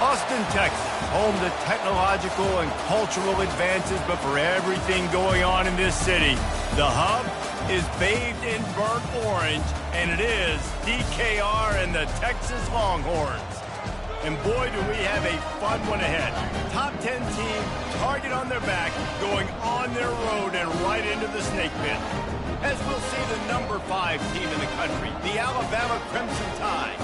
Austin, Texas, home to technological and cultural advances, but for everything going on in this city, the hub is bathed in burnt orange, and it is DKR and the Texas Longhorns. And boy, do we have a fun one ahead. Top 10 team, target on their back, going on their road and right into the snake pit. As we'll see the number 5 team in the country, the Alabama Crimson Tide,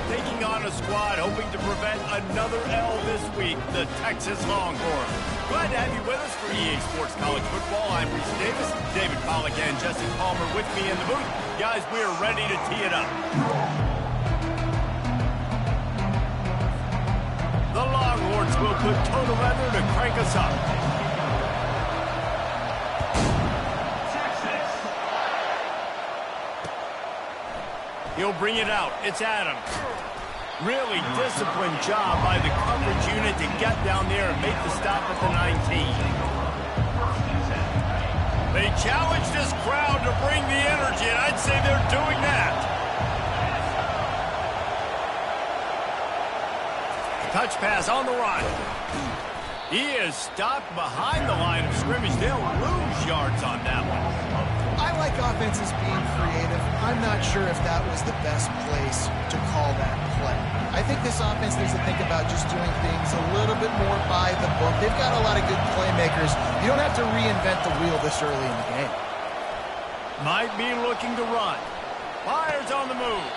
taking on a squad hoping to prevent another L this week, the Texas Longhorns. Glad to have you with us for EA Sports College Football. I'm Reese Davis, David Pollack and Jesse Palmer with me in the booth. Guys, we are ready to tee it up. The Longhorns will put total leather to crank us up. He'll bring it out. It's Adams. Really disciplined job by the coverage unit to get down there and make the stop at the 19. They challenge this crowd to bring the energy, and I'd say they're doing that. Touch pass on the run. He is stopped behind the line of scrimmage. They'll lose yards on that one. I like offenses being creative. I'm not sure if that was the best place to call that play. I think this offense needs to think about just doing things a little bit more by the book. They've got a lot of good playmakers. You don't have to reinvent the wheel this early in the game. Might be looking to run. Fires on the move.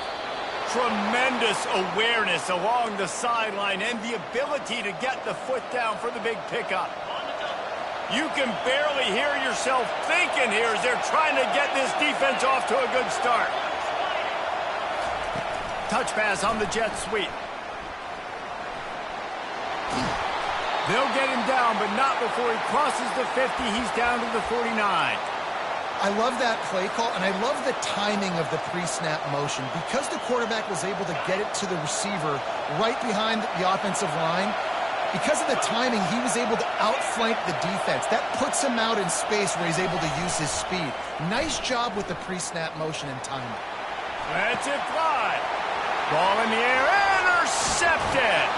Tremendous awareness along the sideline and the ability to get the foot down for the big pickup. You can barely hear yourself thinking here as they're trying to get this defense off to a good start. Touch pass on the jet sweep. They'll get him down, but not before he crosses the 50. He's down to the 49. I love that play call, and I love the timing of the pre-snap motion. Because the quarterback was able to get it to the receiver right behind the offensive line, because of the timing, he was able to outflank the defense. That puts him out in space where he's able to use his speed. Nice job with the pre-snap motion and timing. That's it, fly. Ball in the air, intercepted.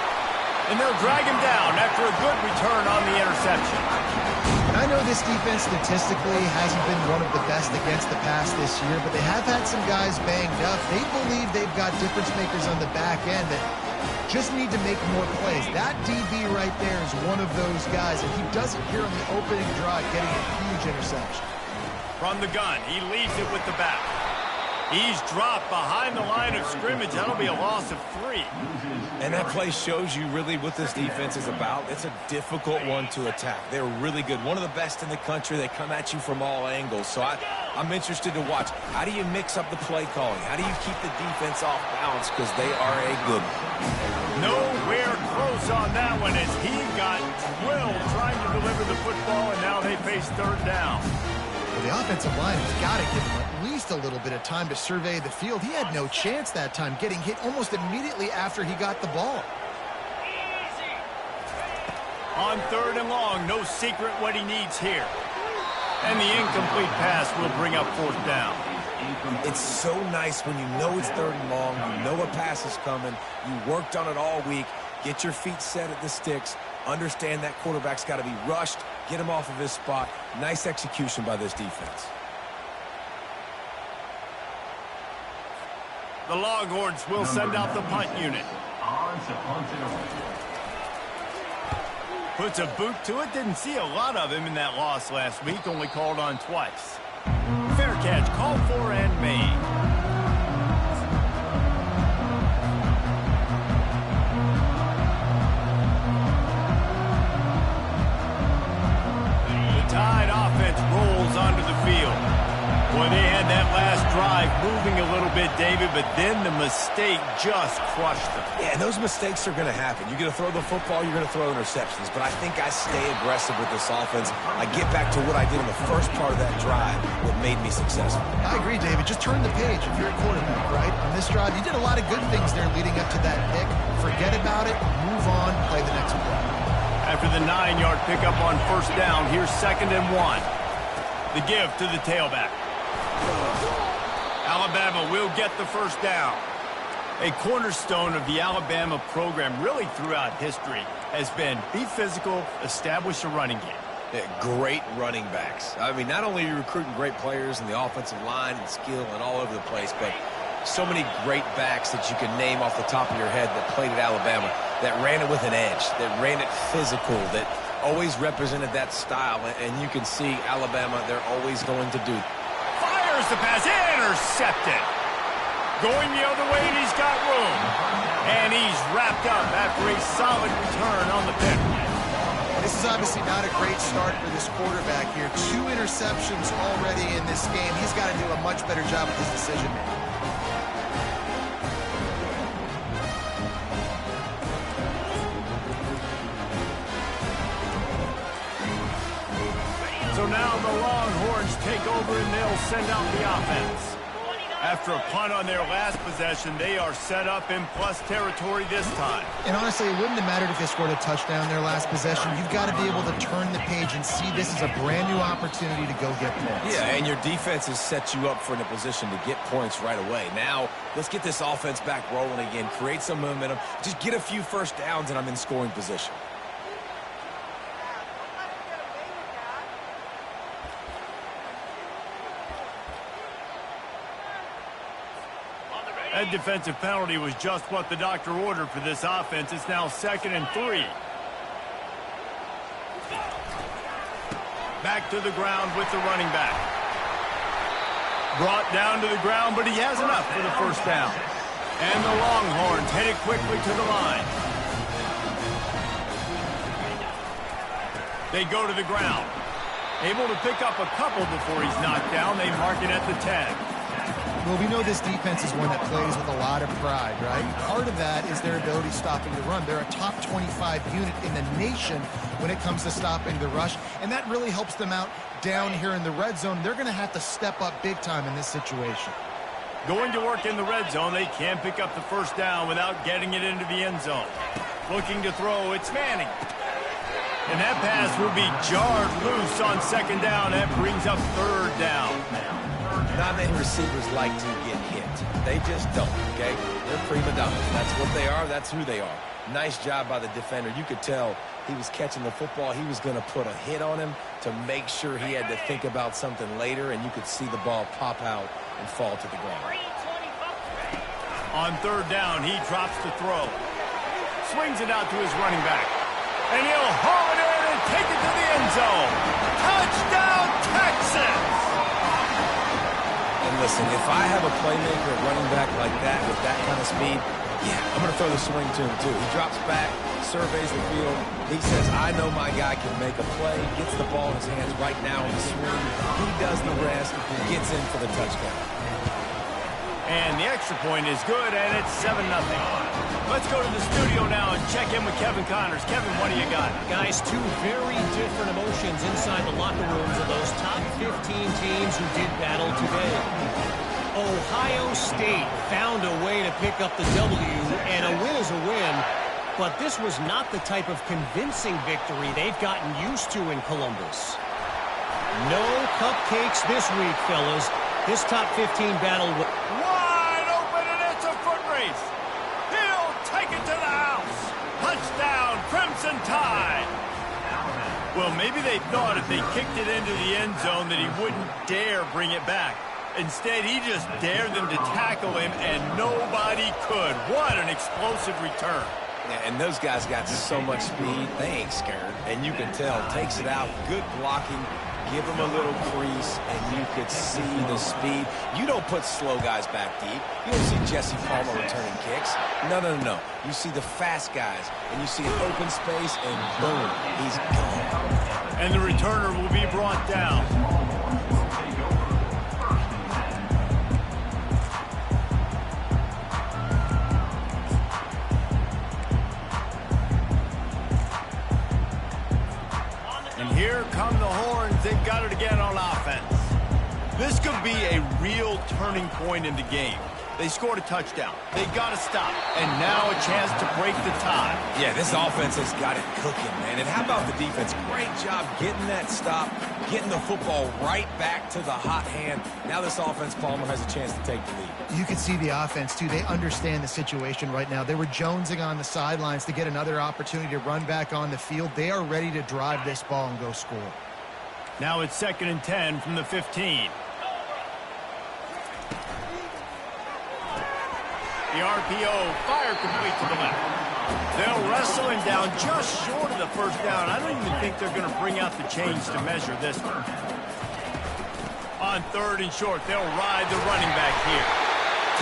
And they'll drag him down after a good return on the interception. And I know this defense statistically hasn't been one of the best against the pass this year, but they have had some guys banged up. They believe they've got difference makers on the back end that just need to make more plays. That DB right there is one of those guys, and he does it here on the opening drive, getting a huge interception. From the gun, he leaves it with the back. He's dropped behind the line of scrimmage. That'll be a loss of 3. And that play shows you really what this defense is about. It's a difficult one to attack. They're really good. One of the best in the country. They come at you from all angles. So I'm interested to watch. How do you mix up the play calling? How do you keep the defense off balance? Because they are a good one. Nowhere close on that one as he got drilled trying to deliver the football, and now they face third down. Well, the offensive line has got to give him at least a little bit of time to survey the field. He had no chance that time, getting hit almost immediately after he got the ball. On third and long, no secret what he needs here. And the incomplete pass will bring up fourth down. It's so nice when you know it's third and long, you know a pass is coming, you worked on it all week, get your feet set at the sticks, understand that quarterback's got to be rushed, get him off of his spot. Nice execution by this defense. The Longhorns will send out the punt unit. Puts a boot to it. Didn't see a lot of him in that loss last week. Only called on twice. Fair catch, called for and made. The Tide offense rolls onto the field. Boy, they had that last drive moving a little bit, David, but then the mistake just crushed them. Yeah, and those mistakes are going to happen. You're going to throw the football, you're going to throw interceptions. But I think I stay aggressive with this offense. I get back to what I did in the first part of that drive, what made me successful. I agree, David. Just turn the page if you're a quarterback, right? On this drive, you did a lot of good things there leading up to that pick. Forget about it, move on, play the next play. After the 9-yard pickup on first down, here's 2nd and 1. The give to the tailback. Alabama will get the first down. A cornerstone of the Alabama program really throughout history has been be physical, establish a running game. Yeah, great running backs. I mean, not only are you recruiting great players in the offensive line and skill and all over the place, but so many great backs that you can name off the top of your head that played at Alabama, that ran it with an edge, that ran it physical, that always represented that style. And you can see Alabama, they're always going to do. Fires the pass, intercepted. Going the other way, and he's got room. And he's wrapped up after a solid return on the pick. This is obviously not a great start for this quarterback here. 2 interceptions already in this game. He's got to do a much better job with his decision-making. So now the Longhorns take over and they'll send out the offense. After a punt on their last possession, they are set up in plus territory this time. And honestly, it wouldn't have mattered if they scored a touchdown their last possession. You've got to be able to turn the page and see this as a brand new opportunity to go get points. Yeah, and your defense has set you up for in a position to get points right away. Now, let's get this offense back rolling again, create some momentum, just get a few first downs, and I'm in scoring position. That defensive penalty was just what the doctor ordered for this offense. It's now 2nd and 3. Back to the ground with the running back. Brought down to the ground, but he has enough for the first down. And the Longhorns headed quickly to the line. They go to the ground. Able to pick up a couple before he's knocked down. They mark it at the 10. Well, we know this defense is one that plays with a lot of pride, right? Part of that is their ability stopping the run. They're a top 25 unit in the nation when it comes to stopping the rush, and that really helps them out down here in the red zone. They're going to have to step up big time in this situation. Going to work in the red zone. They can't pick up the first down without getting it into the end zone. Looking to throw, it's Manning. And that pass will be jarred loose on 2nd down. That brings up 3rd down. Not many receivers like to get hit. They just don't, okay? They're prima donnas. That's what they are. That's who they are. Nice job by the defender. You could tell he was catching the football. He was going to put a hit on him to make sure he had to think about something later, and you could see the ball pop out and fall to the ground. On 3rd down, he drops the throw. Swings it out to his running back. And he'll haul it in and take it to the end zone. Touchdown, Texas! And listen, if I have a playmaker at running back like that with that kind of speed, yeah, I'm going to throw the swing to him too. He drops back, surveys the field. He says, I know my guy can make a play, gets the ball in his hands right now in the swing. He does the rest and gets in for the touchdown. And the extra point is good, and it's 7-0. Let's go to the studio now and check in with Kevin Connors. Kevin, what do you got? Guys, 2 very different emotions inside the locker rooms of those top 15 teams who did battle today. Ohio State found a way to pick up the W, and a win is a win, but this was not the type of convincing victory they've gotten used to in Columbus. No cupcakes this week, fellas. This top 15 battle... Wide open, and it's a foot race. He'll take it to the house. Touchdown, Crimson Tide. Well, maybe they thought if they kicked it into the end zone that he wouldn't dare bring it back. Instead, he just dared them to tackle him, and nobody could. What an explosive return. Yeah, and those guys got so much speed, they ain't scared. And you can tell, takes it out, good blocking, give him a little crease, and you could see the speed. You don't put slow guys back deep. You don't see Jesse Palmer returning kicks. No, no, no, no. You see the fast guys, and you see an open space, and boom, he's gone. And the returner will be brought down. Here come the Horns. They've got it again on offense. This could be a real turning point in the game. They scored a touchdown. They got to stop. And now a chance to break the tie. Yeah, this offense has got it cooking, man. And how about the defense? Great job getting that stop, getting the football right back to the hot hand. Now this offense, Palmer, has a chance to take the lead. You can see the offense, too. They understand the situation right now. They were jonesing on the sidelines to get another opportunity to run back on the field. They are ready to drive this ball and go score. Now it's 2nd and 10 from the 15. The RPO, fire complete to the left. They'll wrestle him down just short of the first down. I don't even think they're going to bring out the chains to measure this one. On 3rd and short, they'll ride the running back here.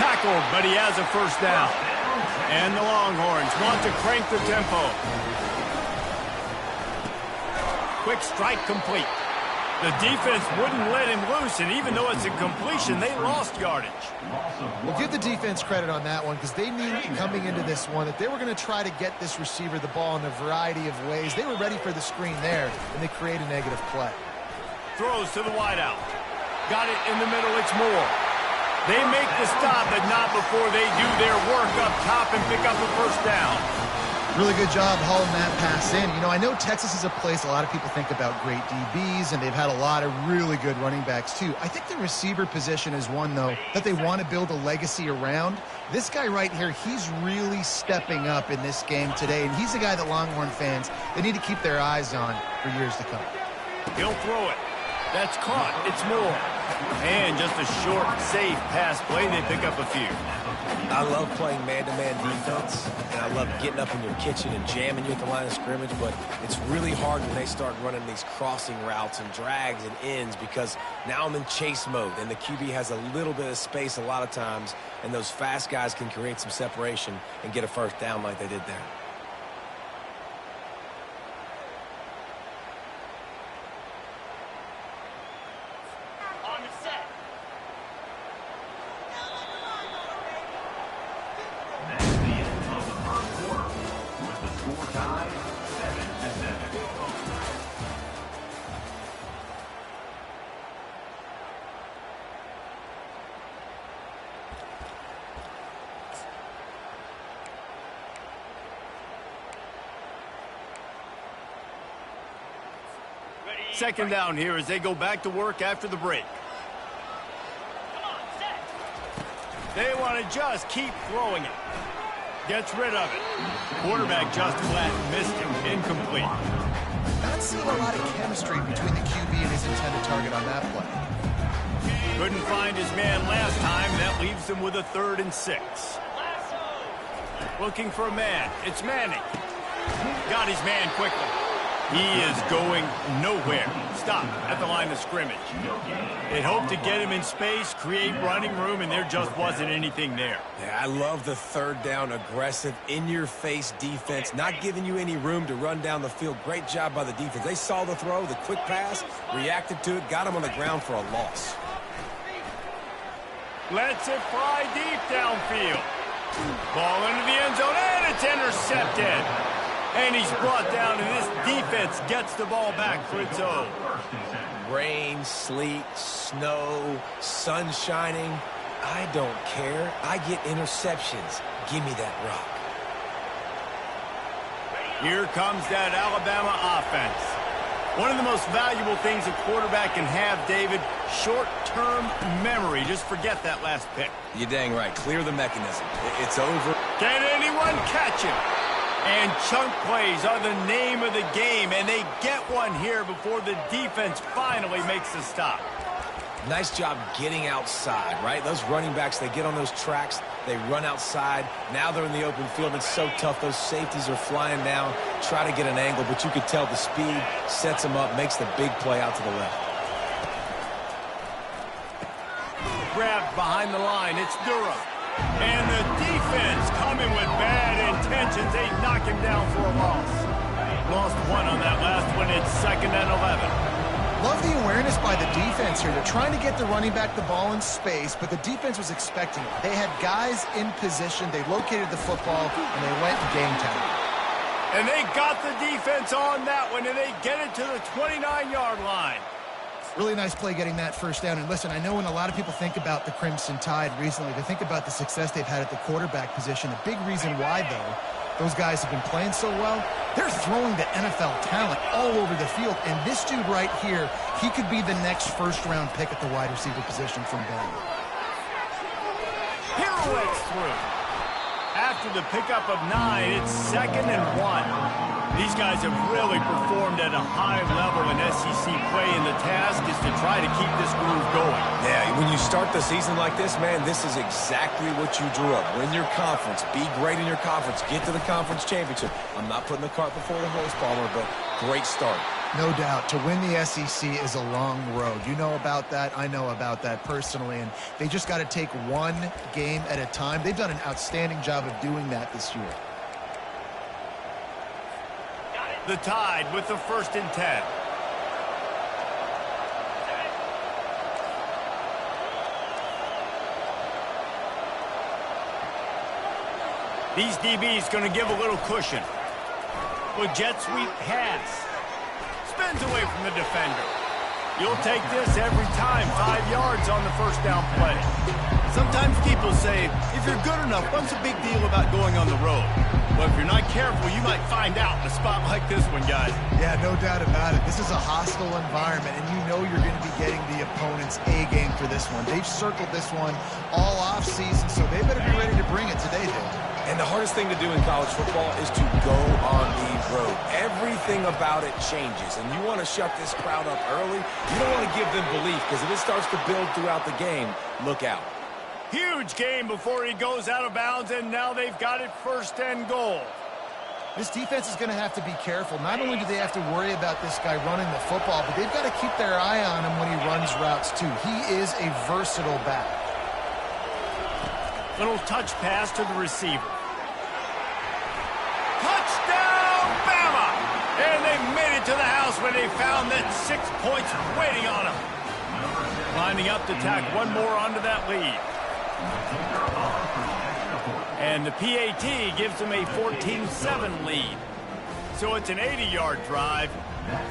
Tackled, but he has a first down. And the Longhorns want to crank the tempo. Quick strike complete. The defense wouldn't let him loose, and even though it's a completion, they lost yardage. Well, give the defense credit on that one because they knew coming into this one that they were going to try to get this receiver the ball in a variety of ways. They were ready for the screen there, and they create a negative play. Throws to the wideout. Got it in the middle. It's Moore. They make the stop, but not before they do their work up top and pick up a first down. Really good job hauling that pass in. You know, I know Texas is a place a lot of people think about great DBs, and they've had a lot of really good running backs, too. I think the receiver position is one, though, that they want to build a legacy around. This guy right here, he's really stepping up in this game today, and he's the guy that Longhorn fans, they need to keep their eyes on for years to come. He'll throw it. That's caught. It's Moore. And just a short, safe pass play. They pick up a few. I love playing man-to-man defense, and I love getting up in your kitchen and jamming you at the line of scrimmage, but it's really hard when they start running these crossing routes and drags and ends because now I'm in chase mode, and the QB has a little bit of space a lot of times, and those fast guys can create some separation and get a first down like they did there. Second down here as they go back to work after the break. They want to just keep throwing it. Gets rid of it. Quarterback just flat missed him. Incomplete. Not seeing a lot of chemistry between the QB and his intended target on that play. Couldn't find his man last time. That leaves him with a 3rd and 6. Looking for a man. It's Manning. Got his man quickly. He is going nowhere. Stop at the line of scrimmage. They hoped to get him in space, create running room, and there just wasn't anything there. Yeah, I love the 3rd down, aggressive, in-your-face defense, not giving you any room to run down the field. Great job by the defense. They saw the throw, the quick pass, reacted to it, got him on the ground for a loss. Lets it fly deep downfield. Ball into the end zone, and it's intercepted. And he's brought down, and this defense gets the ball back for its own. Rain, sleet, snow, sun shining. I don't care. I get interceptions. Give me that rock. Here comes that Alabama offense. One of the most valuable things a quarterback can have, David, short-term memory. Just forget that last pick. You're dang right. Clear the mechanism. It's over. Can anyone catch him? And chunk plays are the name of the game, and they get one here before the defense finally makes the stop. Nice job getting outside, right? Those running backs, they get on those tracks, they run outside. Now they're in the open field. It's so tough. Those safeties are flying down, try to get an angle, but you could tell the speed sets them up, makes the big play out to the left. Grabbed behind the line. It's Durham. And the defense coming with bad intentions. They knock him down for a loss. Lost one on that last one. It's 2nd and 11. Love the awareness by the defense here. They're trying to get the running back the ball in space, but the defense was expecting it. They had guys in position. They located the football, and they went game time. And they got the defense on that one, and they get it to the 29-yard line. Really nice play getting that first down. And listen, I know when a lot of people think about the Crimson Tide recently, they think about the success they've had at the quarterback position. A big reason why, though, those guys have been playing so well, they're throwing the NFL talent all over the field. And this dude right here, he could be the next first-round pick at the wide receiver position from Bama. Pirouettes through. After the pickup of 9, it's 2nd and 1. These guys have really performed at a high level in SEC play, and the task is to try to keep this groove going. Yeah, when you start the season like this, man, this is exactly what you drew up. Win your conference, be great in your conference, get to the conference championship. I'm not putting the cart before the horse, Palmer, but great start. No doubt. To win the SEC is a long road. You know about that. I know about that personally. And they just got to take one game at a time. They've done an outstanding job of doing that this year. The Tide with the 1st and 10. These DBs going to give a little cushion. With jet sweep pass. Spins away from the defender. You'll take this every time. 5 yards on the first down play. Sometimes people say, if you're good enough, what's the big deal about going on the road? Well, if you're not careful, you might find out in a spot like this one, guys. Yeah, no doubt about it. This is a hostile environment, and you know you're going to be getting the opponent's A game for this one. They've circled this one all off season, so they better be ready to bring it today, Dave. And the hardest thing to do in college football is to go on the road. Everything about it changes, and you want to shut this crowd up early. You don't want to give them belief, because if it starts to build throughout the game, look out. Huge game before he goes out of bounds, and now they've got it 1st and goal. This defense is going to have to be careful. Not only do they have to worry about this guy running the football, but they've got to keep their eye on him when he runs routes, too. He is a versatile back. Little touch pass to the receiver. Touchdown, Bama! And they made it to the house when they found that 6 points waiting on them. Lining up to tack one more onto that lead. And the PAT gives them a 14-7 lead. So it's an 80-yard drive,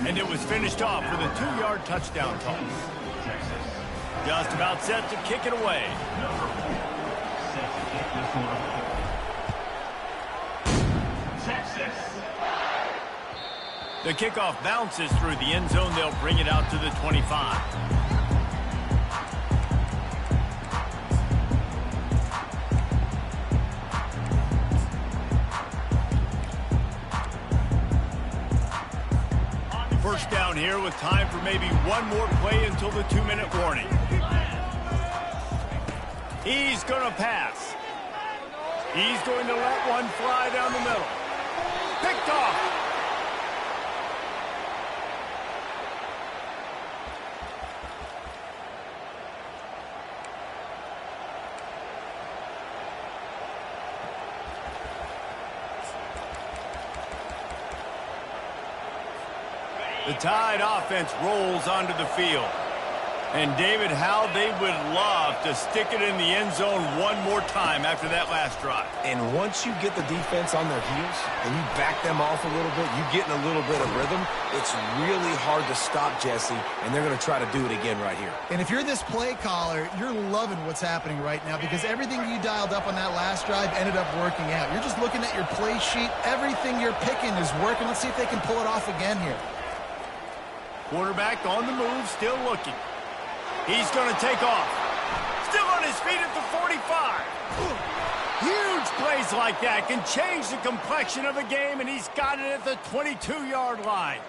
and it was finished off with a 2-yard touchdown toss. Just about set to kick it away. The kickoff bounces through the end zone. They'll bring it out to the 25. First down here with time for maybe one more play until the 2-minute warning. He's going to pass. He's going to let one fly down the middle. Picked off. The Tide offense rolls onto the field. And David, how they would love to stick it in the end zone one more time after that last drive. And once you get the defense on their heels and you back them off a little bit, you get in a little bit of rhythm, it's really hard to stop Jesse, and they're going to try to do it again right here. And if you're this play caller, you're loving what's happening right now because everything you dialed up on that last drive ended up working out. You're just looking at your play sheet. Everything you're picking is working. Let's see if they can pull it off again here. Quarterback on the move, still looking. He's going to take off. Still on his feet at the 45. Huge plays like that can change the complexion of a game, and he's got it at the 22-yard line.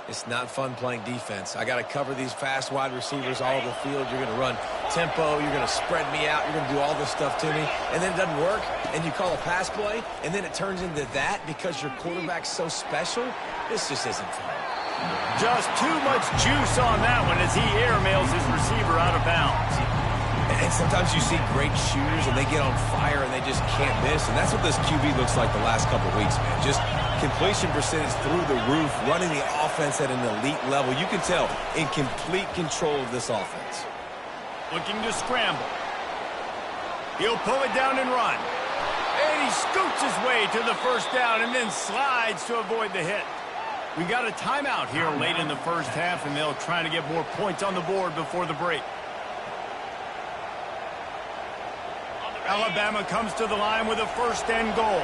It's not fun playing defense. I got to cover these fast wide receivers all over the field. You're going to run tempo. You're going to spread me out. You're going to do all this stuff to me. And then it doesn't work, and you call a pass play, and then it turns into that because your quarterback's so special. This just isn't fun. Just too much juice on that one as he airmails his receiver out of bounds. And sometimes you see great shooters and they get on fire and they just can't miss. And that's what this QB looks like the last couple of weeks, man. Just completion percentage through the roof, running the offense at an elite level. You can tell in complete control of this offense. Looking to scramble. He'll pull it down and run. And he scoots his way to the first down and then slides to avoid the hit. We got a timeout here late in the first half, and they'll try to get more points on the board before the break. Alabama comes to the line with a first and goal.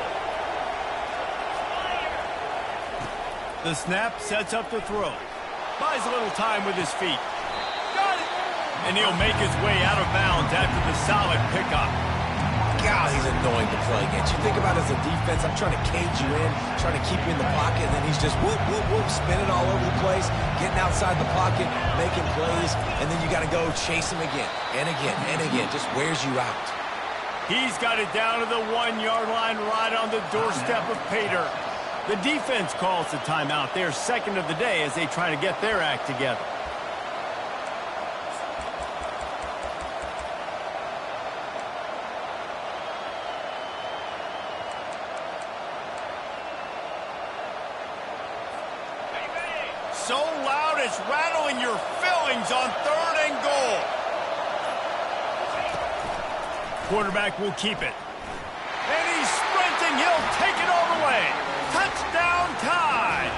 The snap sets up the throw. Buys a little time with his feet. Got it! And he'll make his way out of bounds after the solid pickup. God, he's annoying to play against. You think about it as a defense, I'm trying to cage you in, trying to keep you in the pocket, and then he's just whoop, whoop, whoop, spinning all over the place, getting outside the pocket, making plays, and then you got to go chase him again and again and again. Just wears you out. He's got it down to the 1-yard line right on the doorstep of Pater. The defense calls the timeout. They're second of the day as they try to get their act together. So loud it's rattling your fillings on third and goal. Quarterback will keep it. And he's sprinting. He'll take it all the way. Touchdown Tide.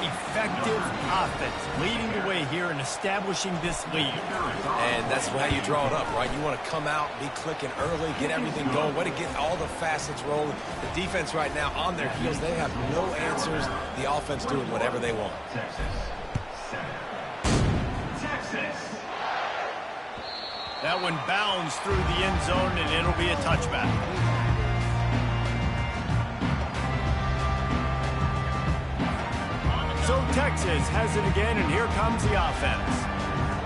Effective offense leading the way here and establishing this lead. And that's how you draw it up, right? You want to come out, be clicking early, get everything going, way to get all the facets rolling. The defense right now on their heels, they have no answers. The offense doing whatever they want. That one bounds through the end zone, and it'll be a touchback. So Texas has it again, and here comes the offense.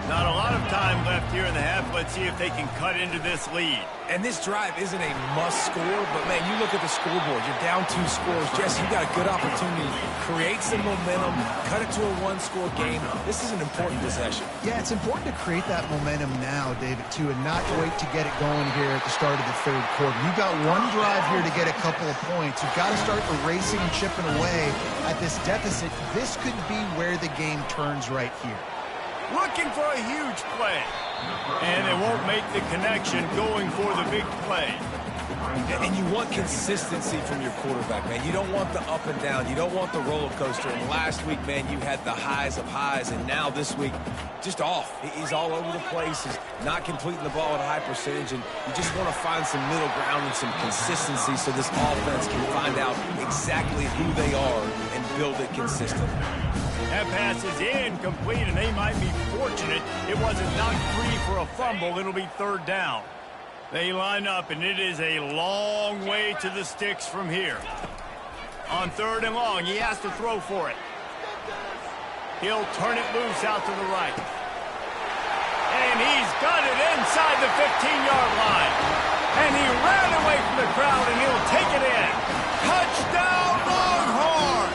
Not a lot of time left here in the half. Let's see if they can cut into this lead. And this drive isn't a must score, but, man, you look at the scoreboard. You're down 2 scores. Jesse, you got a good opportunity. Create some momentum. Cut it to a 1-score game. This is an important possession. Yeah, it's important to create that momentum now, David, too, and not wait to get it going here at the start of the third quarter. You've got one drive here to get a couple of points. You've got to start erasing and chipping away at this deficit. This could be where the game turns right here. Looking for a huge play. And they won't make the connection going for the big play. And you want consistency from your quarterback, man. You don't want the up and down. You don't want the roller coaster. And last week, man, you had the highs of highs. And now this week, just off. He's all over the place. He's not completing the ball at a high percentage. And you just want to find some middle ground and some consistency so this offense can find out exactly who they are and build it consistently. That pass is incomplete, and they might be fortunate it wasn't knocked free for a fumble. It'll be third down. They line up, and it is a long way to the sticks from here. On third and long, he has to throw for it. He'll turn it loose out to the right. And he's got it inside the 15-yard line. And he ran away from the crowd, and he'll take it in. Touchdown, Longhorn!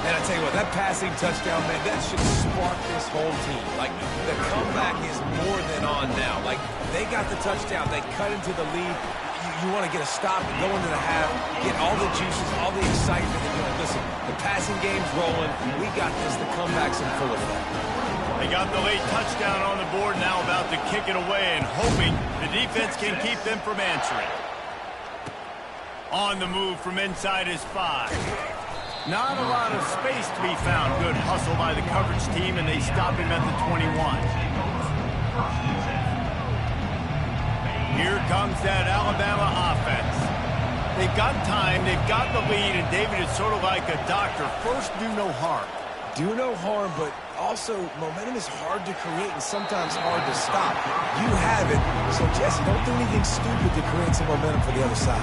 And I tell you what, that passing touchdown, man, that should spark this whole team. Like, the comeback is more than on now. Like, they got the touchdown. They cut into the lead. You want to get a stop and go into the half, get all the juices, all the excitement. And you know, listen, the passing game's rolling. We got this. The comeback's in full effect. They got the late touchdown on the board, now about to kick it away and hoping the defense can keep them from answering. On the move from inside his 5. Not a lot of space to be found. Good hustle by the coverage team, and they stop him at the 21. Here comes that Alabama offense. They've got time, they've got the lead, and David is sort of like a doctor. First, do no harm. Do no harm, but also momentum is hard to create and sometimes hard to stop. You have it, so Jesse, don't do anything stupid to create some momentum for the other side.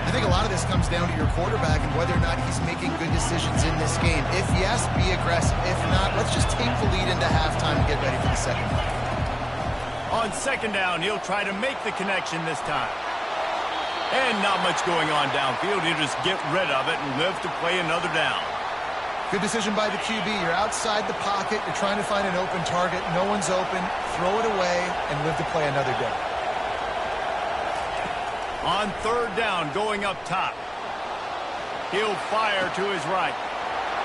I think a lot of this comes down to your quarterback and whether or not he's making good decisions in this game. If yes, be aggressive. If not, let's just take the lead into halftime and get ready for the second half. On second down, he'll try to make the connection this time. And not much going on downfield. He'll just get rid of it and live to play another down. Good decision by the QB. You're outside the pocket. You're trying to find an open target. No one's open. Throw it away and live to play another day. On third down, going up top. He'll fire to his right.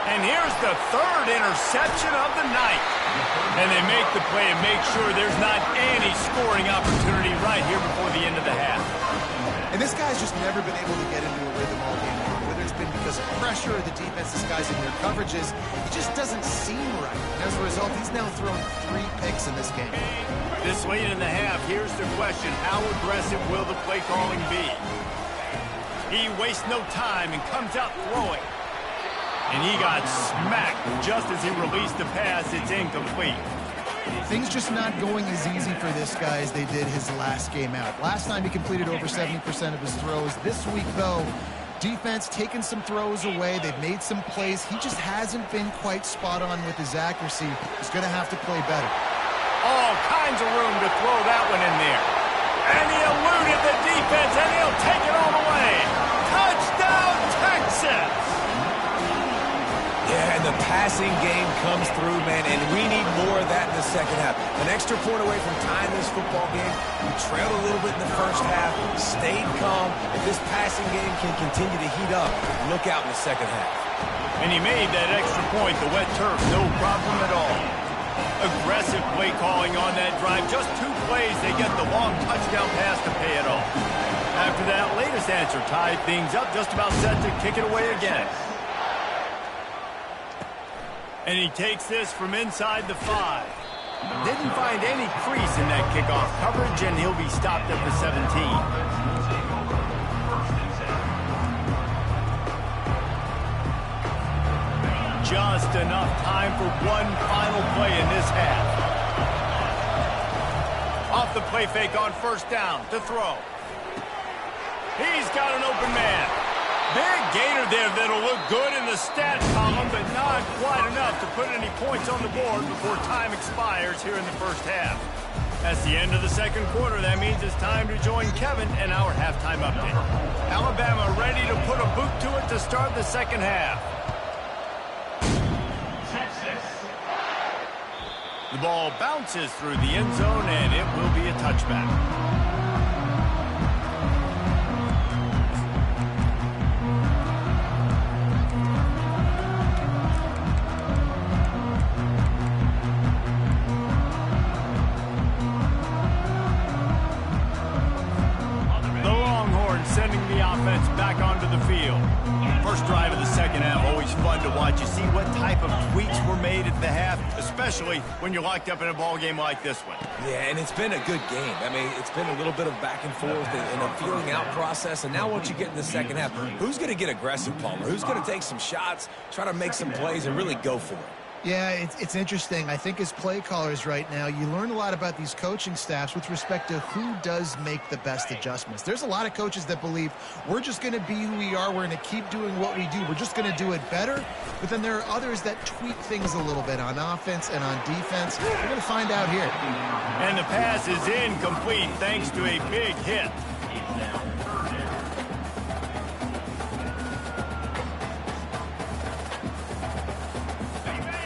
And here's the third interception of the night. And they make the play and make sure there's not any scoring opportunity right here before the end of the half. And this guy's just never been able to get into a rhythm all game long. With whether it's been because of pressure or the defense disguising their coverages, he just doesn't seem right. And as a result, he's now thrown 3 picks in this game. This late in the half, here's the question. How aggressive will the play calling be? He wastes no time and comes out throwing. And he got smacked just as he released the pass. It's incomplete. Things just not going as easy for this guy as they did his last game out. Last time he completed over 70% of his throws. This week, though, defense taking some throws away. They've made some plays. He just hasn't been quite spot on with his accuracy. He's going to have to play better. All kinds of room to throw that one in there. And he eluded the defense, and he'll take it all the way. Touchdown, Texas! Yeah, and the passing game comes through, man, and we need more of that in the second half. An extra point away from tying this football game. We trailed a little bit in the first half, stayed calm. If this passing game can continue to heat up, look out in the second half. And he made that extra point, the wet turf, no problem at all. Aggressive play calling on that drive. Just 2 plays, they get the long touchdown pass to pay it off. After that latest answer tied things up, just about set to kick it away again. And he takes this from inside the 5. Didn't find any crease in that kickoff coverage, and he'll be stopped at the 17. Just enough time for one final play in this half. Off the play fake on first down to throw. He's got an open man. Big gainer there that'll look good in the stat column, but not quite enough to put any points on the board before time expires here in the first half. That's the end of the second quarter. That means it's time to join Kevin and our halftime update. Alabama ready to put a boot to it to start the second half. The ball bounces through the end zone, and it will be a touchback. Sending the offense back onto the field. First drive of the second half, always fun to watch. You see what type of tweaks were made at the half, especially when you're locked up in a ball game like this one. Yeah, and it's been a good game. I mean, it's been a little bit of back and forth and a feeling out process. And now once you get in the second half, who's going to get aggressive, Palmer? Who's going to take some shots, try to make some plays, and really go for it? Yeah, it's interesting. I think as play callers right now, you learn a lot about these coaching staffs with respect to who does make the best adjustments. There's a lot of coaches that believe we're just going to be who we are. We're going to keep doing what we do. We're just going to do it better. But then there are others that tweak things a little bit on offense and on defense. We're going to find out here. And the pass is incomplete thanks to a big hit.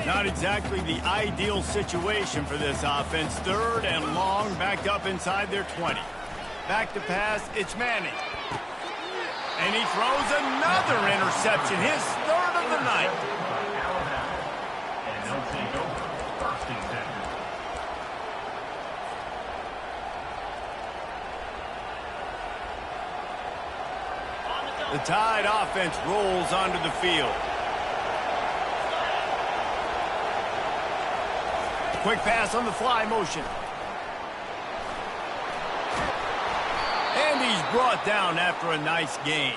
Not exactly the ideal situation for this offense. Third and long, backed up inside their 20. Back to pass, it's Manning. And he throws another interception, his third of the night. The Tide offense rolls onto the field. Quick pass on the fly motion. And he's brought down after a nice game.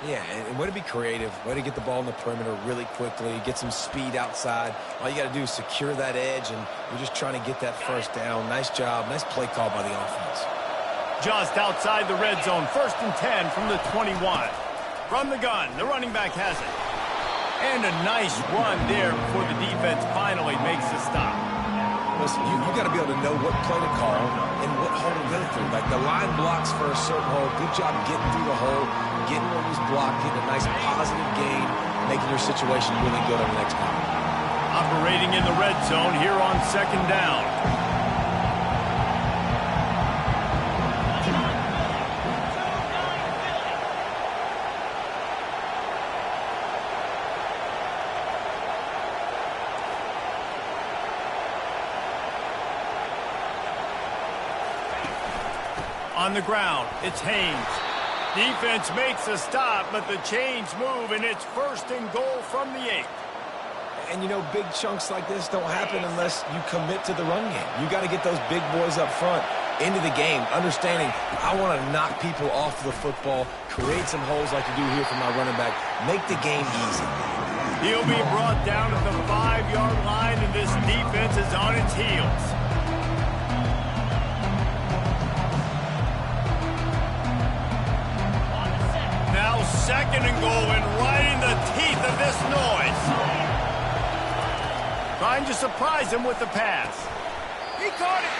Yeah, and way to be creative, way to get the ball in the perimeter really quickly, get some speed outside. All you got to do is secure that edge, and you're just trying to get that first down. Nice job, nice play call by the offense. Just outside the red zone, 1st and 10 from the 21. From the gun, the running back has it. And a nice run there before the defense finally makes the stop. Listen, you got to be able to know what play to call and what hole to go through. Like the line blocks for a certain hole. Good job getting through the hole, getting what was blocked, getting a nice positive gain, making your situation really good on the next time. Operating in the red zone here on 2nd down. On the ground, it's Haynes. Defense makes a stop, but the chains move, and it's 1st and goal from the 8. And, you know, big chunks like this don't happen unless you commit to the run game. You got to get those big boys up front into the game, understanding I want to knock people off the football, create some holes like you do here for my running back, make the game easy. He'll be brought down at the 5-yard line, and this defense is on its heels. Now 2nd and goal, and right in the teeth of this noise. Trying to surprise him with the pass. He caught it.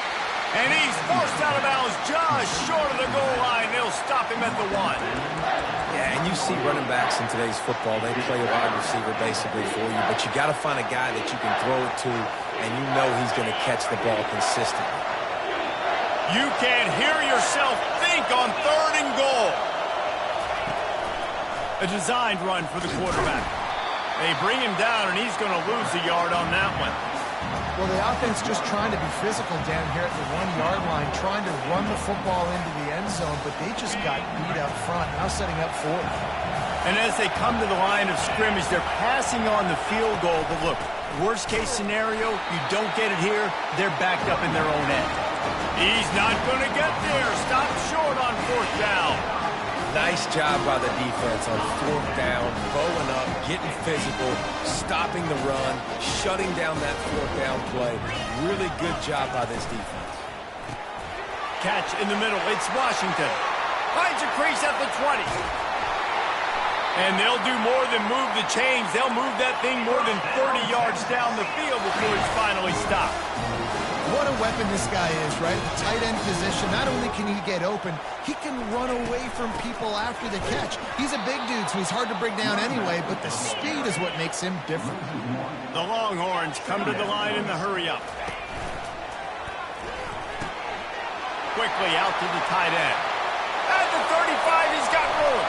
And he's forced out of bounds just short of the goal line. They'll stop him at the 1. Yeah, and you see running backs in today's football, they play a wide receiver basically for you, but you got to find a guy that you can throw it to, and you know he's going to catch the ball consistently. You can't hear yourself think on 3rd and goal. A designed run for the quarterback. They bring him down, and he's going to lose a yard on that one. Well, the offense just trying to be physical down here at the 1-yard line, trying to run the football into the end zone, but they just got beat up front, now setting up 4th. And as they come to the line of scrimmage, they're passing on the field goal. But look, worst case scenario, you don't get it here, they're backed up in their own end. He's not going to get there. Stop short on 4th down. Nice job by the defense on 4th down, bowing up, getting physical, stopping the run, shutting down that 4th down play. Really good job by this defense. Catch in the middle. It's Washington. Finds a crease at the 20. And they'll do more than move the chains. They'll move that thing more than 30 yards down the field before it's finally stopped. What a weapon this guy is, right? The tight end position, not only can he get open, he can run away from people after the catch. He's a big dude, so he's hard to bring down anyway, but the speed is what makes him different. The Longhorns come to the line in the hurry-up. Quickly out to the tight end. At the 35, he's got room.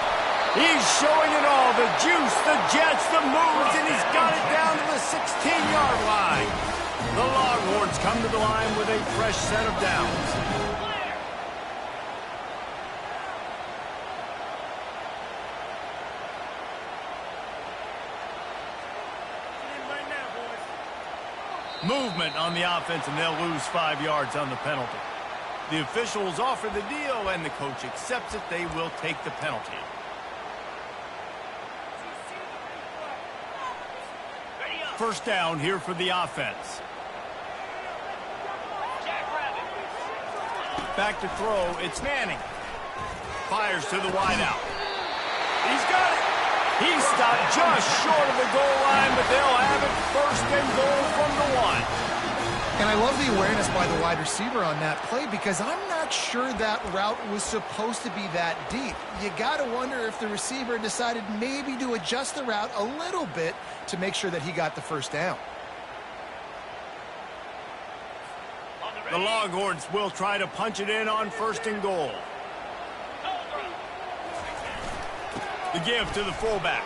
He's showing it all, the juice, the jets, the moves, and he's got it down to the 16-yard line. The Longhorns come to the line with a fresh set of downs. Movement on the offense, and they'll lose 5 yards on the penalty. The officials offer the deal, and the coach accepts it. They will take the penalty. First down here for the offense. Back to throw, it's Manning. Fires to the wideout. He's got it. He stopped just short of the goal line, but they'll have it 1st and goal from the 1. And I love the awareness by the wide receiver on that play because I'm not sure that route was supposed to be that deep. You got to wonder if the receiver decided maybe to adjust the route a little bit to make sure that he got the 1st down. The Longhorns will try to punch it in on 1st and goal. The give to the fullback.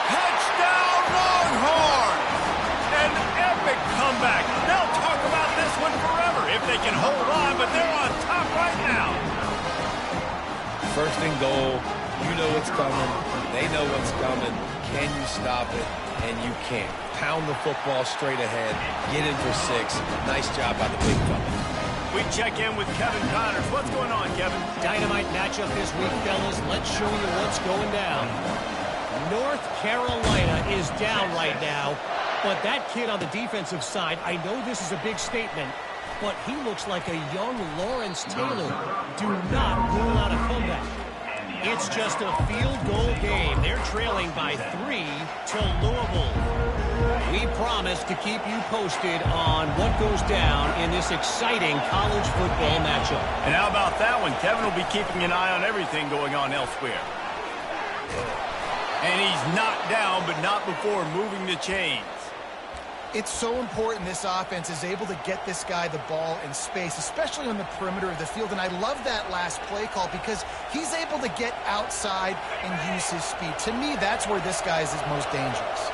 Touchdown, Longhorns! An epic comeback. They'll talk about this one forever if they can hold on, but they're on top right now. 1st and goal. You know what's coming. They know what's coming. Can you stop it? And you can't. Pound the football straight ahead. Get in for 6. Nice job by the big fella. We check in with Kevin Connors. What's going on, Kevin? Dynamite matchup this week, fellas. Let's show you what's going down. North Carolina is down right now, but that kid on the defensive side, I know this is a big statement, but he looks like a young Lawrence Taylor. Do not rule out a comeback. It's just a field goal game. They're trailing by 3 to Louisville. We promise to keep you posted on what goes down in this exciting college football matchup. And how about that one? Kevin will be keeping an eye on everything going on elsewhere. And he's knocked down, but not before moving the chains. It's so important this offense is able to get this guy the ball in space, especially on the perimeter of the field. And I love that last play call because he's able to get outside and use his speed. To me, that's where this guy is his most dangerous.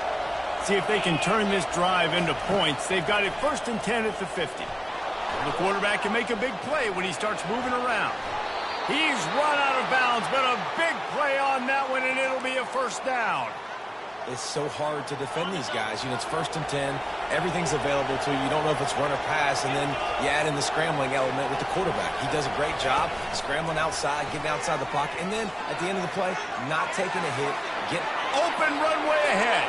See if they can turn this drive into points. They've got it 1st and 10 at the 50. The quarterback can make a big play when he starts moving around. He's run out of bounds, but a big play on that one, and it'll be a first down. It's so hard to defend these guys. You know, it's 1st and 10. Everything's available to you. You don't know if it's run or pass, and then you add in the scrambling element with the quarterback. He does a great job scrambling outside, getting outside the pocket, and then at the end of the play, not taking a hit, get open runway ahead.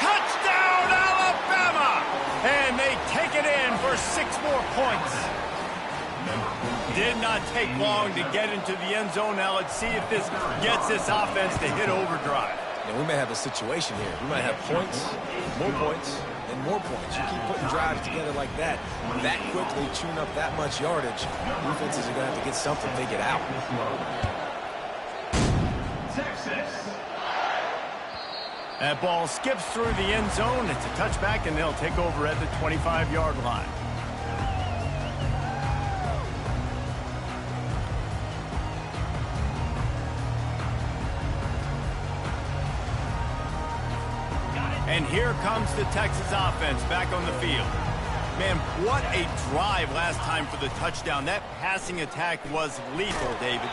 Touchdown, Alabama! And they take it in for 6 more points. Did not take long to get into the end zone. Now let's see if this gets this offense to hit overdrive. Now, we may have a situation here. We might have points, and more points. You keep putting drives together like that quickly, chewing up that much yardage, defenses are going to have to get something figured out. That ball skips through the end zone. It's a touchback, and they'll take over at the 25-yard line. And here comes the Texas offense back on the field. Man, what a drive last time for the touchdown. That passing attack was lethal, David.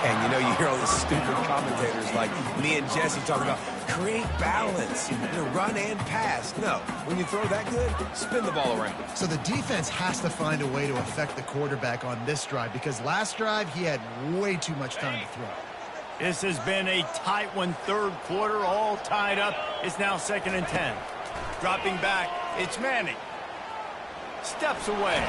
And you know, you hear all the stupid commentators like me and Jesse talking about create balance, run and pass. No, when you throw that good, spin the ball around. So the defense has to find a way to affect the quarterback on this drive, because last drive he had way too much time to throw. This has been a tight one, 3rd quarter, all tied up. It's now 2nd and 10. Dropping back, it's Manning. Steps away.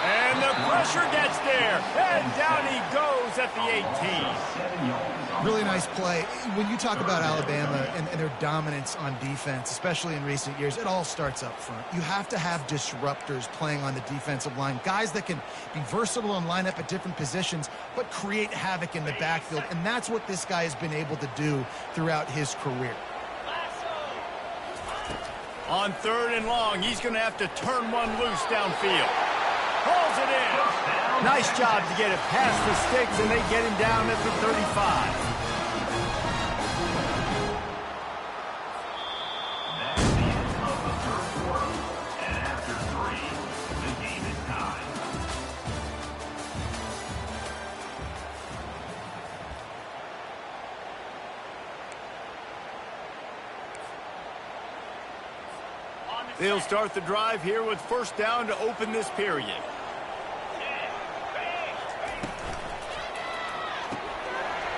And the pressure gets there. And down he goes at the 18. Really nice play. When you talk about Alabama and their dominance on defense, especially in recent years, it all starts up front. You have to have disruptors playing on the defensive line, guys that can be versatile and line up at different positions, but create havoc in the backfield. And that's what this guy has been able to do throughout his career. On 3rd and long, he's going to have to turn one loose downfield. Pulls it in. Nice job to get it past the sticks, and they get him down at the 35. They'll start the drive here with 1st down to open this period.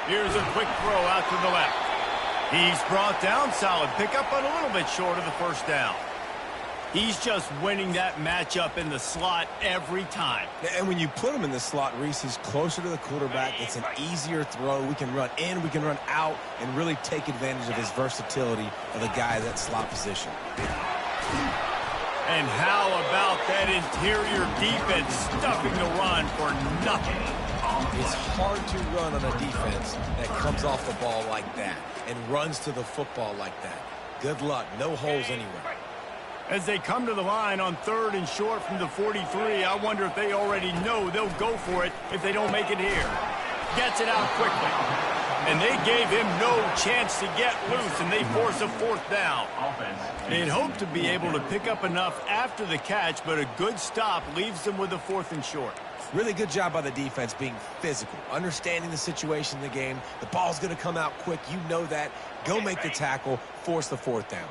Here's a quick throw out to the left. He's brought down, solid pickup, but a little bit short of the 1st down. He's just winning that matchup in the slot every time. And when you put him in the slot, Reese, he's closer to the quarterback. It's an easier throw. We can run in, we can run out, and really take advantage of his versatility of the guy at that slot position. And how about that interior defense stuffing the run for nothing? It's hard to run on a defense that comes off the ball like that and runs to the football like that. Good luck. No holes anywhere. As they come to the line on 3rd and short from the 43, I wonder if they already know they'll go for it if they don't make it here. Gets it out quickly. And they gave him no chance to get loose, and they force a 4th down. They'd hoped to be able to pick up enough after the catch, but a good stop leaves them with a 4th and short. Really good job by the defense being physical, understanding the situation in the game. The ball's going to come out quick. You know that. Go make the tackle, force the 4th down.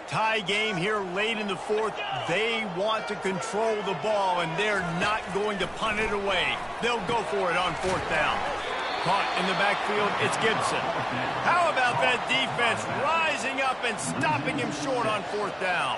Tie game here late in the 4th. They want to control the ball, and they're not going to punt it away. They'll go for it on 4th down. Caught in the backfield, it's Gibson. How about that defense rising up and stopping him short on 4th down?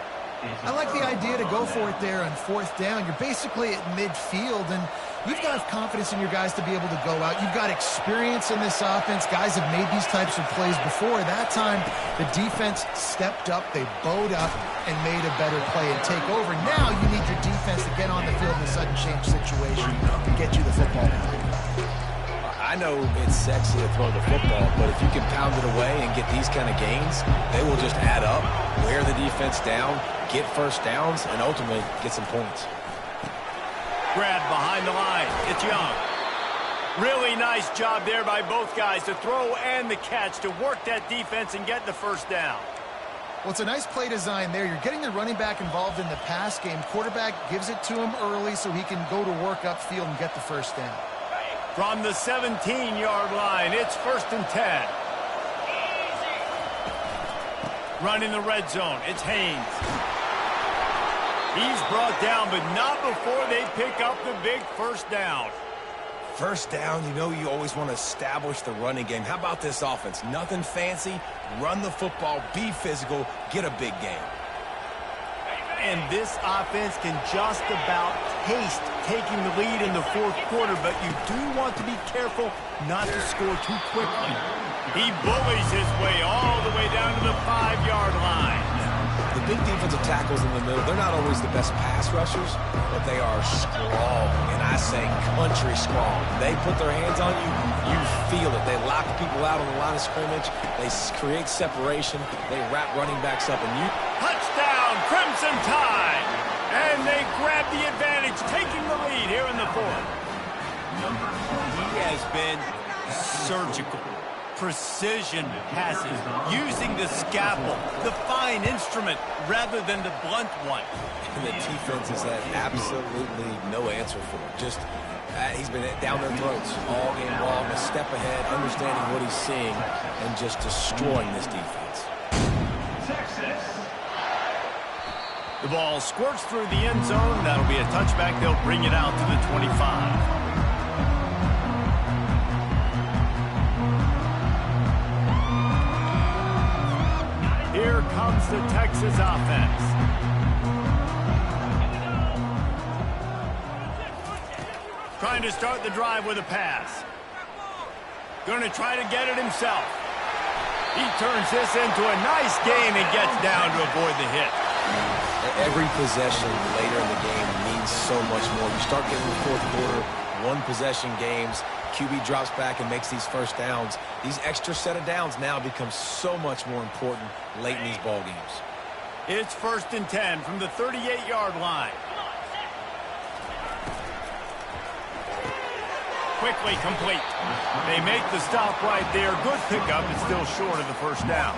I like the idea to go for it there on 4th down. You're basically at midfield, and you've got confidence in your guys to be able to go out. You've got experience in this offense. Guys have made these types of plays before. That time, the defense stepped up, they bowed up, and made a better play and take over. Now you need your defense to get on the field in a sudden change situation and get you the football back. I know it's sexy to throw the football, but if you can pound it away and get these kind of gains, they will just add up, wear the defense down, get 1st downs, and ultimately get some points. Grab behind the line. It's Young. Really nice job there by both guys to throw and the catch to work that defense and get the 1st down. Well, it's a nice play design there. You're getting the running back involved in the pass game. Quarterback gives it to him early so he can go to work upfield and get the 1st down. From the 17-yard line, it's 1st and 10. Running the red zone, it's Haynes. He's brought down, but not before they pick up the big first down. First down, you know you always want to establish the running game. How about this offense? Nothing fancy. Run the football, be physical, get a big game. And this offense can just about taste taking the lead in the fourth quarter, but you do want to be careful not to score too quickly. He bullies his way all the way down to the 5-yard line. The big defensive tackles in the middle, they're not always the best pass rushers, but they are strong, and I say country strong. They put their hands on you, you feel it. They lock people out on the line of scrimmage. They create separation. They wrap running backs up, and you... Touchdown, Crimson Tide! And they grab the advantage, taking the lead here in the fourth. He has been surgical. Precision passes, using the scalpel, the fine instrument, rather than the blunt one. And the defense has had absolutely no answer for him. Just, he's been down their throats all game long, a step ahead, understanding what he's seeing, and just destroying this defense. The ball squirts through the end zone. That'll be a touchback. They'll bring it out to the 25. Here comes the Texas offense. Trying to start the drive with a pass. Going to try to get it himself. He turns this into a nice game and gets down to avoid the hit. Every possession later in the game means so much more. You start getting the fourth quarter, one-possession games, QB drops back and makes these first downs. These extra set of downs now become so much more important late in these ball games. It's 1st and 10 from the 38-yard line. Quickly complete. They make the stop right there. Good pickup. It's still short of the first down.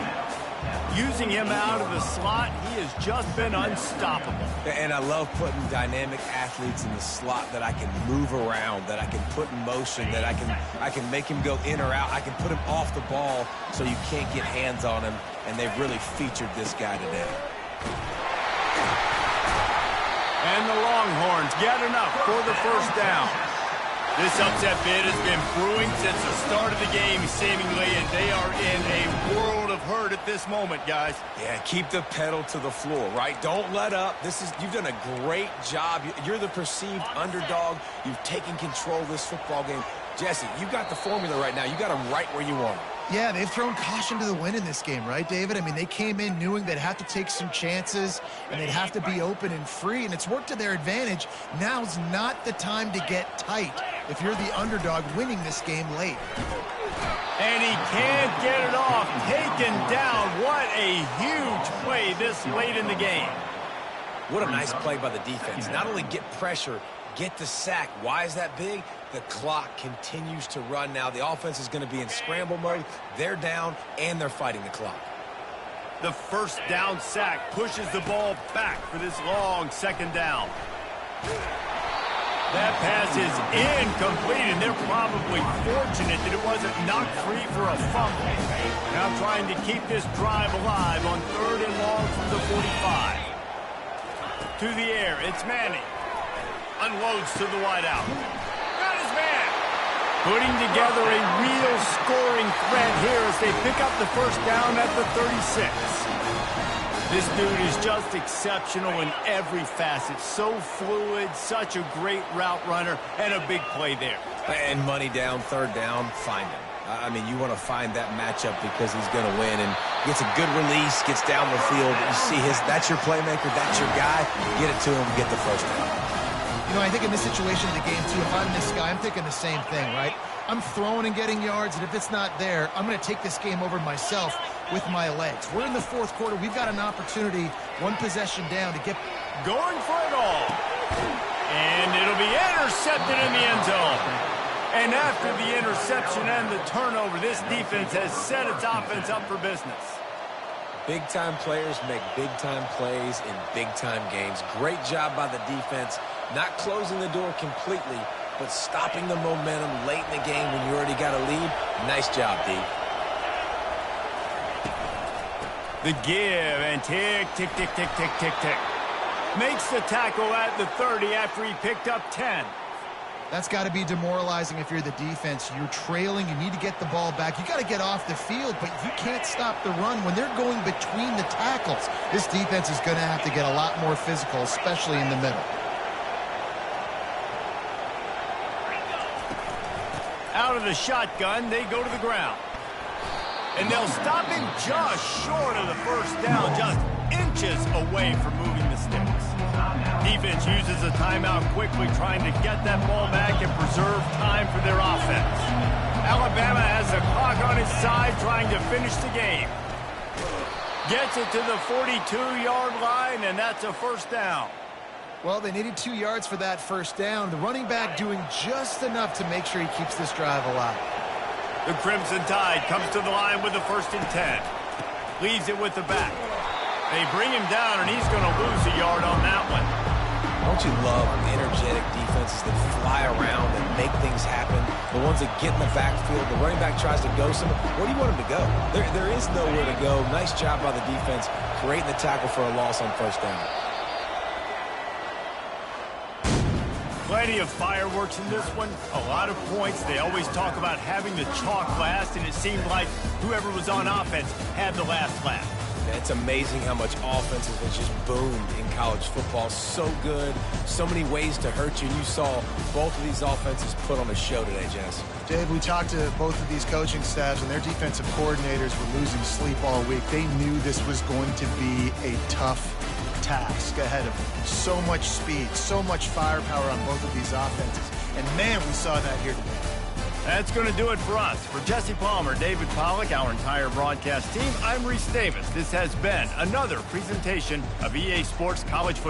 Using him out of the slot, he has just been unstoppable. And I love putting dynamic athletes in the slot that I can move around, that I can put in motion, that I can make him go in or out. I can put him off the ball so you can't get hands on him, and they've really featured this guy today. And the Longhorns get enough for the first down. This upset bid has been brewing since the start of the game, seemingly, and they are in a world of hurt at this moment, guys. Yeah, keep the pedal to the floor, right? Don't let up. You've done a great job. You're the perceived underdog. You've taken control of this football game. Jesse, you got the formula right now. You got them right where you want them. Yeah, they've thrown caution to the wind in this game, right, David? I mean, they came in knowing they'd have to take some chances and they'd have to be open and free, and it's worked to their advantage. Now's not the time to get tight if you're the underdog winning this game late. And he can't get it off. Taken down. What a huge play this late in the game. What a nice play by the defense. Not only get pressure, get the sack. Why is that big? The clock continues to run now. The offense is going to be in scramble mode. They're down, and they're fighting the clock. The first down sack pushes the ball back for this long second down. That pass is incomplete, and they're probably fortunate that it wasn't knocked free for a fumble. Now trying to keep this drive alive on 3rd and long from the 45. To the air, it's Manning. Unloads to the wideout. Got his man. Putting together a real scoring threat here as they pick up the first down at the 36. This dude is just exceptional in every facet. So fluid, such a great route runner, and a big play there. And money down, 3rd down, find him. I mean, you want to find that matchup because he's going to win, and gets a good release, gets down the field. You see that's your playmaker, that's your guy. Get it to him, get the first down. You know, I think in this situation of the game, too, if I'm this guy, I'm thinking the same thing, right? I'm throwing and getting yards, and if it's not there, I'm going to take this game over myself with my legs. We're in the fourth quarter. We've got an opportunity, one possession down, to get going for it all. And it'll be intercepted in the end zone. And after the interception and the turnover, this defense has set its offense up for business. Big-time players make big-time plays in big-time games. Great job by the defense, not closing the door completely, but stopping the momentum late in the game when you already got a lead, nice job, D. The give and tick, tick, tick, tick, tick, tick, tick. Makes the tackle at the 30 after he picked up 10. That's got to be demoralizing if you're the defense. You're trailing. You need to get the ball back. You got to get off the field, but you can't stop the run when they're going between the tackles. This defense is going to have to get a lot more physical, especially in the middle. Out of the shotgun, they go to the ground. And they'll stop him just short of the first down, just inches away from moving the sticks. Defense uses a timeout quickly, trying to get that ball back and preserve time for their offense. Alabama has the clock on its side, trying to finish the game. Gets it to the 42-yard line, and that's a first down. Well, they needed 2 yards for that first down. The running back doing just enough to make sure he keeps this drive alive. The Crimson Tide comes to the line with the 1st and 10. Leaves it with the back. They bring him down, and he's going to lose a yard on that one. Don't you love energetic defenses that fly around and make things happen? The ones that get in the backfield, the running back tries to go somewhere. Where do you want him to go? There is nowhere to go. Nice job by the defense creating the tackle for a loss on first down. Plenty of fireworks in this one. A lot of points. They always talk about having the chalk last, and it seemed like whoever was on offense had the last laugh. It's amazing how much offense has just boomed in college football. So good. So many ways to hurt you. You saw both of these offenses put on a show today, Jess. Dave, we talked to both of these coaching staffs, and their defensive coordinators were losing sleep all week. They knew this was going to be a tough task ahead of them. So much speed, so much firepower on both of these offenses. And, man, we saw that here today. That's going to do it for us. For Jesse Palmer, David Pollack, our entire broadcast team, I'm Reese Davis. This has been another presentation of EA Sports College Football.